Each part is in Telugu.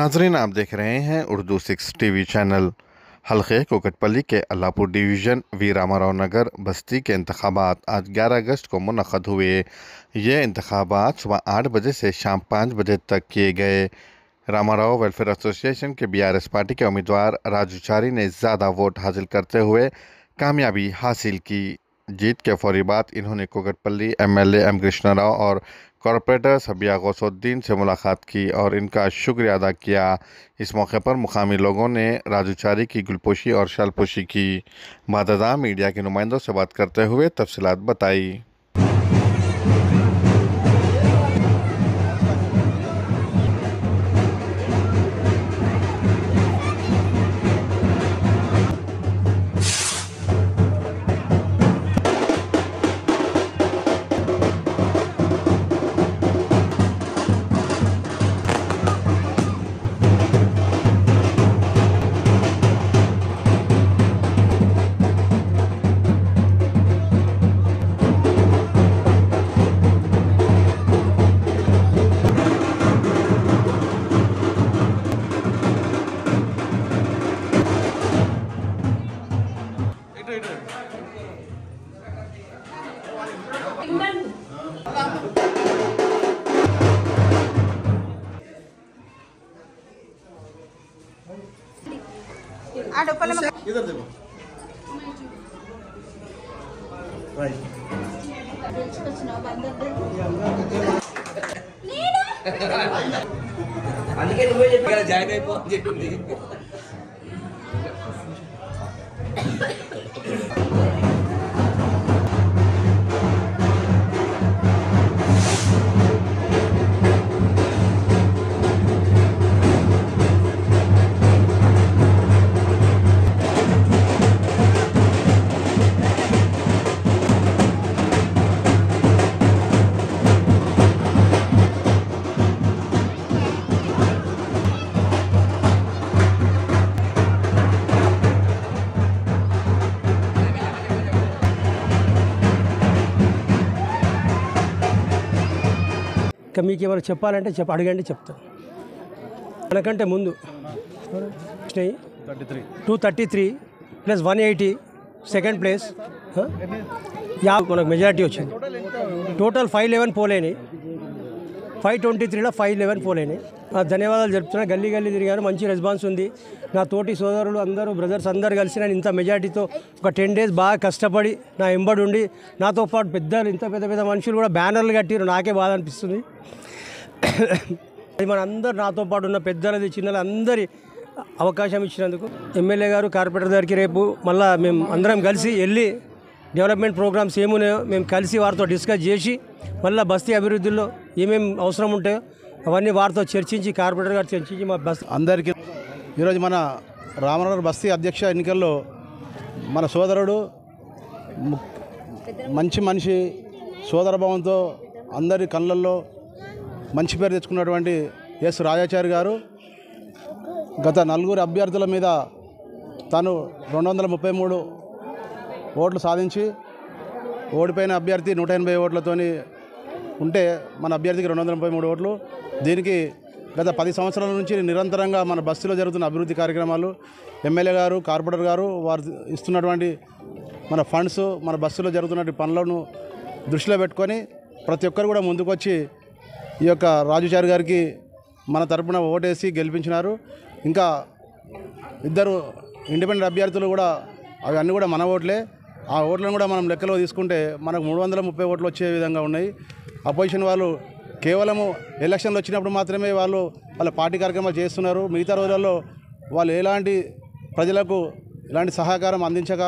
नाजरीन, आप देख रहे हैं उर्दू 6 टीवी चैनल। हल्के कोकटपल्ली के अल्लाहपुर डिवीज़न वी रामाराव नगर बस्ती के इंतखाबात आज 11 अगस्त को मुनक़द हुए। ये इंतखाबात सुबह 8 बजे से शाम 5 बजे तक किए गए। रामाराव वेलफेयर एसोसिएशन के BRS पार्टी के उम्मीदवार राजू चारी ने ज़्यादा वोट हासिल करते हुए कामयाबी हासिल की। जीत के फौरी बाद इन्होंने कोकटपल्ली MLA M कृष्णा राव और कॉरपोरेटर सबिया गौसुद्दीन से मुलाकात की और इनका शुक्रिया अदा किया। इस मौके पर मुकामी लोगों ने राजू चारी की गुलपोशी और शालपोशी की। बाददा मीडिया के नुमाइंदों से बात करते हुए तफसीलात बताई। इधर देखो राइट అందుకే నువ్వే చెప్పి కదా జాయిన్ అయిపో అని చెప్పింది. మీకు ఎవరు చెప్పాలంటే అడగండి, చెప్తాను. మనకంటే ముందు 233 ప్లస్ 180 సెకండ్ ప్లేస్ మనకు మెజారిటీ వచ్చింది. టోటల్ 511 పోలేని, 523లో 511 పోలేని. ధన్యవాదాలు చెప్తున్నా. గల్లీ గల్లీ తిరిగారు, మంచి రెస్పాన్స్ ఉంది. నా తోటి సోదరులు అందరూ బ్రదర్స్ అందరు కలిసి నేను ఇంత మెజారిటీతో ఒక 10 days బాగా కష్టపడి నా ఎంబడి ఉండి నాతో పాటు పెద్దలు ఇంత పెద్ద పెద్ద మనుషులు కూడా బ్యానర్లు కట్టిరు. నాకే బాధ అనిపిస్తుంది. అది మన అందరు నాతో పాటు ఉన్న పెద్దలది చిన్నలు అందరి అవకాశం ఇచ్చినందుకు ఎమ్మెల్యే గారు కార్పొరేటర్ గారికి రేపు మళ్ళీ మేము అందరం కలిసి వెళ్ళి డెవలప్మెంట్ ప్రోగ్రామ్స్ ఏమున్నాయో మేము కలిసి వారితో డిస్కస్ చేసి మళ్ళీ బస్తీ అభివృద్ధిలో ఏమేమి అవసరం ఉంటాయో అవన్నీ వారితో చర్చించి కార్పొరేటర్ గారు చర్చించి మా బస్తీ అందరికీ ఈరోజు మన రామనగర్ బస్తీ అధ్యక్ష ఎన్నికల్లో మన సోదరుడు మంచి మనిషి సోదరభావంతో అందరి కళ్ళల్లో మంచి పేరు తెచ్చుకున్నటువంటి ఎస్ రాజాచారి గారు గత 4 అభ్యర్థుల మీద తాను 233 ఓట్లు సాధించి ఓడిపోయిన అభ్యర్థి 180 ఓట్లతోని ఉంటే మన అభ్యర్థికి 233 ఓట్లు. దీనికి గత 10 సంవత్సరాల నుంచి నిరంతరంగా మన బస్తీలో జరుగుతున్న అభివృద్ధి కార్యక్రమాలు ఎమ్మెల్యే గారు కార్పొరేటర్ గారు వారు ఇస్తున్నటువంటి మన ఫండ్స్ మన బస్తీలో జరుగుతున్నటువంటి పనులను దృష్టిలో పెట్టుకొని ప్రతి ఒక్కరు కూడా ముందుకొచ్చి ఈ యొక్క రాజుచారి గారికి మన తరపున ఓటేసి గెలిపించినారు. ఇంకా 2 ఇండిపెండెంట్ అభ్యర్థులు కూడా అవి అన్నీ కూడా మన ఓట్లే. ఆ ఓట్లను కూడా మనం లెక్కలో తీసుకుంటే మనకు 330 ఓట్లు వచ్చే విధంగా ఉన్నాయి. అపోజిషన్ వాళ్ళు కేవలము ఎలక్షన్లు వచ్చినప్పుడు మాత్రమే వాళ్ళ పార్టీ కార్యక్రమాలు చేస్తున్నారు. మిగతా రోజులలో వాళ్ళు ఎలాంటి ప్రజలకు ఎలాంటి సహకారం అందించక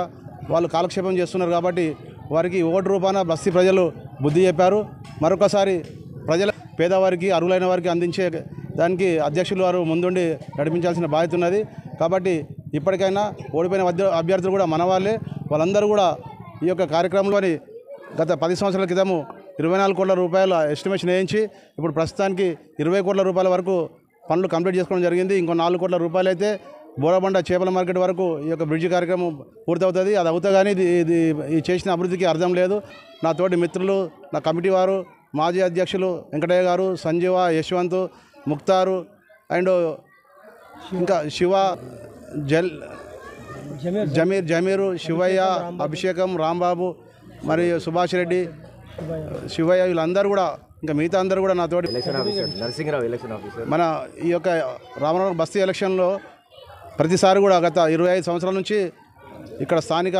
వాళ్ళు కాలక్షేపం చేస్తున్నారు. కాబట్టి వారికి ఓటు రూపాన బస్తీ ప్రజలు బుద్ధి చెప్పారు. మరొకసారి ప్రజల పేదవారికి అర్హులైన వారికి అందించే దానికి అధ్యక్షులు వారు ముందుండి నడిపించాల్సిన బాధ్యత ఉన్నది. కాబట్టి ఇప్పటికైనా ఓడిపోయిన అభ్యర్థులు కూడా మన వాళ్ళే. వాళ్ళందరూ కూడా ఈ యొక్క కార్యక్రమంలోని గత 10 సంవత్సరాల క్రితము 24 కోట్ల రూపాయల ఎస్టిమేషన్ వేయించి ఇప్పుడు ప్రస్తుతానికి 20 కోట్ల రూపాయల వరకు పనులు కంప్లీట్ చేసుకోవడం జరిగింది. ఇంకో 4 కోట్ల రూపాయలు అయితే బోరబండ చేపల మార్కెట్ వరకు ఈ యొక్క బ్రిడ్జి కార్యక్రమం పూర్తవుతుంది. అది అవుతాగానే ఇది చేసిన అభివృద్ధికి అర్థం లేదు. నా తోటి మిత్రులు, నా కమిటీ వారు, మాజీ అధ్యక్షులు వెంకటయ్య గారు, సంజీవ, యశ్వంత్, ముక్తారు అండ్ ఇంకా శివ జల్ జమీర్ జమీరు శివయ్య అభిషేకం రాంబాబు మరియు సుభాష్ రెడ్డి శివయ్య వీళ్ళందరూ కూడా ఇంకా మిగతా అందరూ కూడా నాతోటి నరసింహరావు ఎలక్షన్ ఆఫీసర్ మన ఈ యొక్క రామనగర్ బస్తీ ఎలక్షన్లో ప్రతిసారి కూడా గత 25 సంవత్సరాల నుంచి ఇక్కడ స్థానిక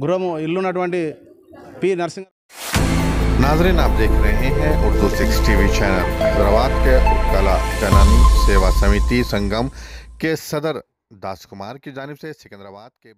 గృహము ఇల్లున్నటువంటి పి నరసింహ नाजरीन आप देख रहे हैं उर्दू 6 टीवी चैनल। हैदराबाद के उत्कला जनन सेवा समिति संगम के सदर दास कुमार की जानिब से सिकंदराबाद के